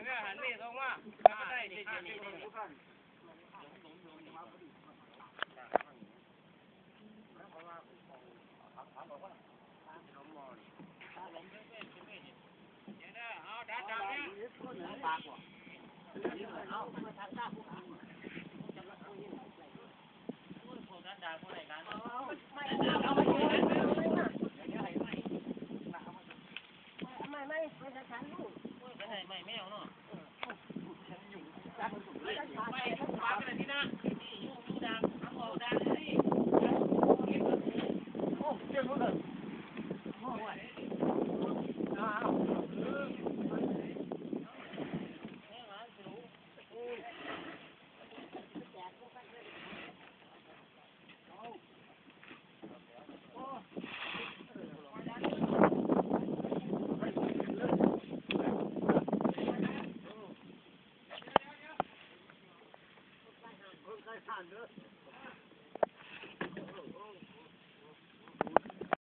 เนี่ยหันนี่ตรงว่าได้ดีดีเอาดัดเนี่ยปากว่ะเอามาทางด้านผู้หญิงพวกนั้นด่าพวกไหนกันไม่จะฉันลูกไม่แมวเนาะไม่ปากอะไรที่นั่นนี่ยุ่งดังทำออกดังนี่โอ้เจ้าเลยโอ้ย